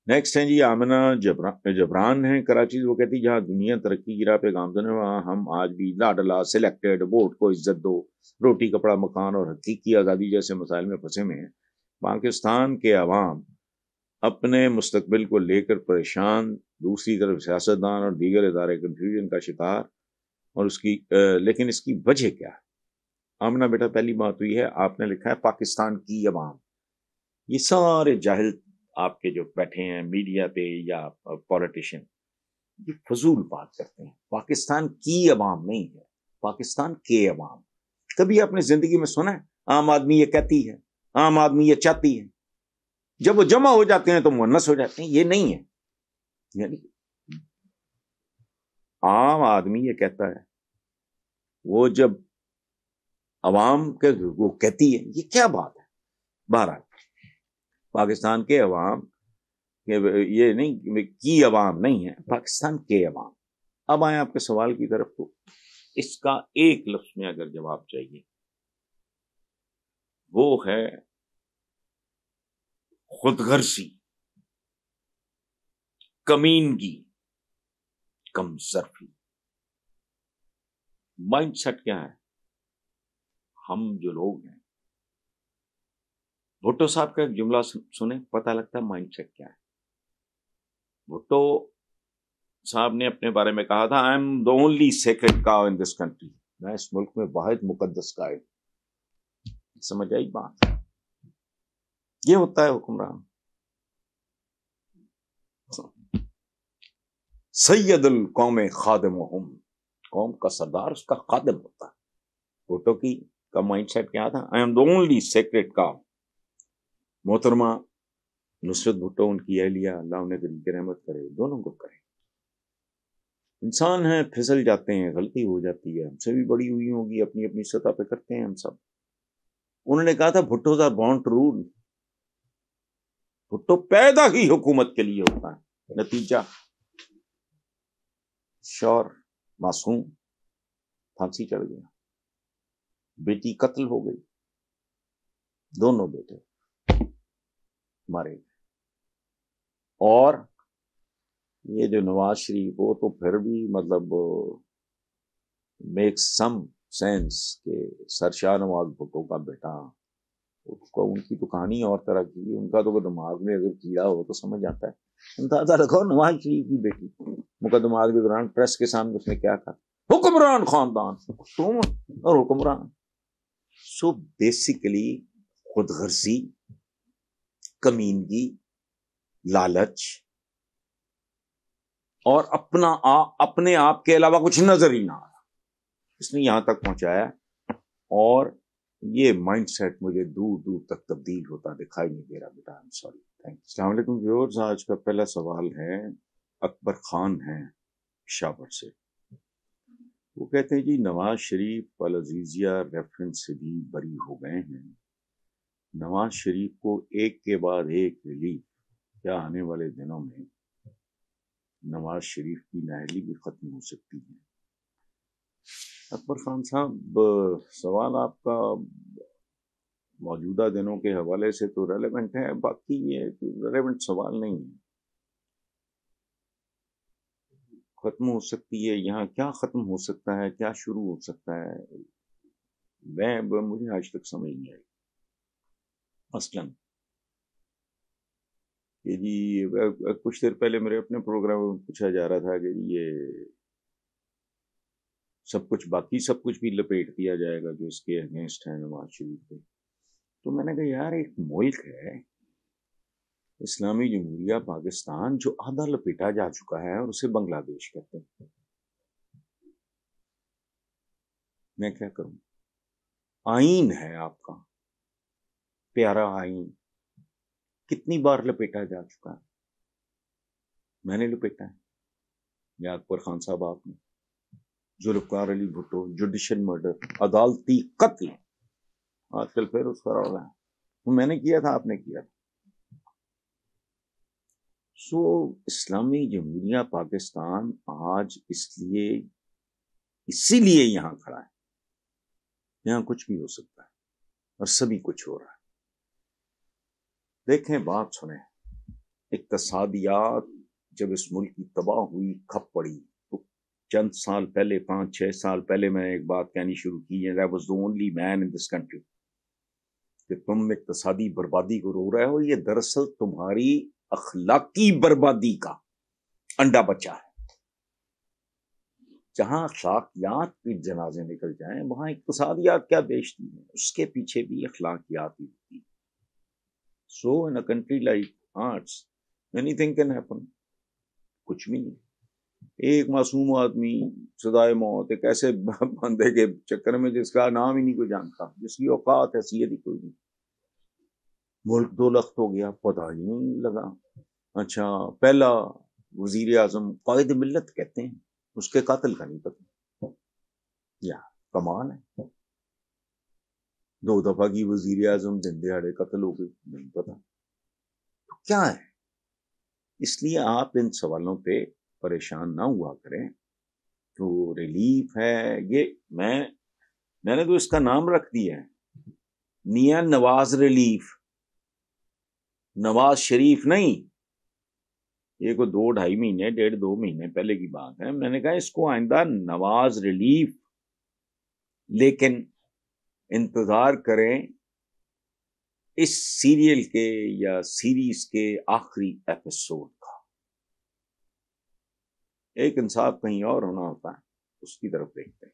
Next ہیں جی آمنہ جبران ہیں کراچی سے. وہ کہتی جہاں دنیا ترقی کی راہ پہ گامزن ہے وہاں ہم آج بھی لا ڈلا سلیکٹڈ ووٹ کو عزت دو روٹی کپڑا مکان اور حقیقی آزادی جیسے مسائل میں پھنسے ہوئے ہیں. پاکستان کے عوام اپنے مستقبل کو لے کر پریشان، دوسری طرف سیاستدان اور دیگر ادارے کنفیوژن کا شکار. اور اس کی لیکن اس کی وجہ کیا ہے؟ آمنہ بیٹا پہلی بات ہوئی ہے آپ نے لکھا ہے پاکستان کی عوام. یہ سارے جاہل آپ کے جو بیٹھے ہیں میڈیا پہ یا پولیٹیشین یہ فضول بات کرتے ہیں. پاکستان کی عوام نہیں ہے، پاکستان کے عوام. کبھی آپ نے زندگی میں سنا ہے عام آدمی یہ کہتی ہے، عام آدمی یہ چاہتی ہے؟ جب وہ جمع ہو جاتے ہیں تو مونس ہو جاتے ہیں. یہ نہیں ہے. یعنی عام آدمی یہ کہتا ہے، وہ جب عوام کے وہ کہتی ہے، یہ کیا بات ہے؟ بہرحال پاکستان کے عوام یہ نہیں کی عوام نہیں ہے، پاکستان کے عوام. اب آئیں آپ کے سوال کی طرف. تو اس کا ایک لفظ میں اگر جواب چاہیے وہ ہے خود غرضی، کمینگی، کم ظرفی. مائنڈ سیٹ کیا ہے؟ ہم جو لوگ ہیں، بھٹو صاحب کا ایک جملہ سنیں پتہ لگتا ہے مائنڈ سیٹ کیا ہے. بھٹو صاحب نے اپنے بارے میں کہا تھا I am the only sacred cow in this country. میں اس ملک میں واحد مقدس گائے. سمجھ آئی بات؟ یہ ہوتا ہے حکمران. سید القوم خادمہم، قوم کا سردار اس کا خادم ہوتا ہے. بھٹو کی کا مائنڈ سیٹ کیا تھا؟ I am the only sacred cow. محترمہ نصرت بھٹو ان کی اہلیہ اللہ انہیں طریق رحمت کرے، دونوں کو کرے. انسان ہیں پھسل جاتے ہیں، غلطی ہو جاتی ہے، ہم سے بھی بڑی ہوئی ہوگی، اپنی اپنی سطح پہ کرتے ہیں ہم سب. انہوں نے کہا تھا Bhuttos are born to rule. Bhutto پیدا ہی حکومت کے لیے ہوتا ہے. نتیجہ شور معصوم پھانسی چڑھ گیا، بیٹی قتل ہو گئی، دونوں بیٹے مارے گئے. اور یہ جو نواز شریف وہ تو پھر بھی مطلب میک سم سینس کہ سرشاہ نواز بھٹو کا بیٹا، اس کو ان کی تو کہانی اور طرح کی. ان کا تو دماغ میں اگر کیڑا ہو تو سمجھ آتا ہے. اندازہ رکھو نواز شریف کی بیٹی مقدمات کے دوران پریس کے سامنے اس نے کیا کہا؟ حکمران خاندان تم اور حکمران. سو بیسیکلی خود غرضی، کمینگی، لالچ اور اپنے آپ کے علاوہ کچھ نظر ہی نہ آ رہا، اس نے یہاں تک پہنچایا. اور یہ مائنڈ سیٹ مجھے دور دور تک تبدیل ہوتا دکھائی نہیں دے رہا بیٹا. I'm sorry. Thank you. السلام علیکم ویورز. آج کا پہلا سوال ہے اکبر خان ہیں شاور سے. وہ کہتے ہیں جی نواز شریف العزیزیہ ریفرنس سے بھی بری ہو گئے ہیں. نواز شریف کو ایک کے بعد ایک ریلیف، کیا آنے والے دنوں میں نواز شریف کی نااہلی بھی ختم ہو سکتی ہے؟ اکبر خان صاحب سوال آپ کا موجودہ دنوں کے حوالے سے تو ریلیونٹ ہے، باقی یہ ریلیونٹ سوال نہیں ہے. ختم ہو سکتی ہے، یہاں کیا ختم ہو سکتا ہے، کیا شروع ہو سکتا ہے، مجھے آج تک سمجھ نہیں آئی. مثلاً کہ جی کچھ دیر پہلے میرے اپنے پروگرام میں پوچھا جا رہا تھا کہ یہ سب کچھ باقی سب کچھ بھی لپیٹ دیا جائے گا جو اس کے اگینسٹ ہے نواز شریف کے. تو میں نے کہا یار ایک ملک ہے اسلامی جمہوریہ پاکستان جو آدھا لپیٹا جا چکا ہے اور اسے بنگلہ دیش کہتے ہیں. میں کیا کروں؟ آئین ہے آپ کا پیارا آئین، کتنی بار لپیٹا جا چکا ہے. میں نے لپیٹا ہے یا اکبر خان صاحب آپ نے؟ ذوالفقار علی بھٹو جوڈیشل مرڈر، عدالتی قتل، آج کل پھر اس کا رہا ہے. میں نے کیا تھا، آپ نے کیا تھا. سو اسلامی جمہوریہ پاکستان آج اسی لیے یہاں کھڑا ہے. یہاں کچھ بھی ہو سکتا ہے اور سبھی کچھ ہو رہا ہے. دیکھیں بات سنیں، اقتصادیات جب اس ملک کی تباہ ہوئی، کھپ پڑی، تو چند سال پہلے، 5-6 سال پہلے میں نے ایک بات کہنی شروع کی ہے، I was the only man in this country، کہ تم اقتصادی بربادی کو رو رہے ہو، یہ دراصل تمہاری اخلاقی بربادی کا انڈا بچہ ہے۔ جہاں اخلاقیات کے جنازے نکل جائیں، وہاں اقتصادیات کیا بیچتی ہیں، اس کے پیچھے بھی اخلاقیات ہی ہوتی ہیں۔ So in a country like ours anything can happen, کچھ بھی نہیں۔ ایک معصوم آدمی سزائے موت، ایک ایسے بندے کے چکر میں جس کا نام ہی نہیں کوئی جانتا، جس کی اوقات حیثیت ہی کوئی نہیں، ملک دو لخت ہو گیا، پتہ ہی نہیں لگا۔ اچھا، پہلا وزیر اعظم قائد ملت کہتے ہیں، اس کے قاتل کا نہیں پتہ، یا کمال ہے۔ 2 دفعہ کی وزیر اعظم دن دہاڑے قتل ہو گئی، نہیں پتا تو کیا ہے۔ اس لیے آپ ان سوالوں پہ پریشان نہ ہوا کریں۔ تو ریلیف ہے یہ، میں نے تو اس کا نام رکھ دیا ہے میاں نواز ریلیف، نواز شریف نہیں۔ یہ کو 2-2.5 مہینے 1.5-2 مہینے پہلے کی بات ہے، میں نے کہا اس کو آئندہ نواز ریلیف، لیکن انتظار کریں اس سیریل کے یا سیریز کے آخری ایپیسوڈ کا۔ ایک انصاف کہیں اور ہونا ہوتا ہے، اس کی طرف دیکھتے ہیں۔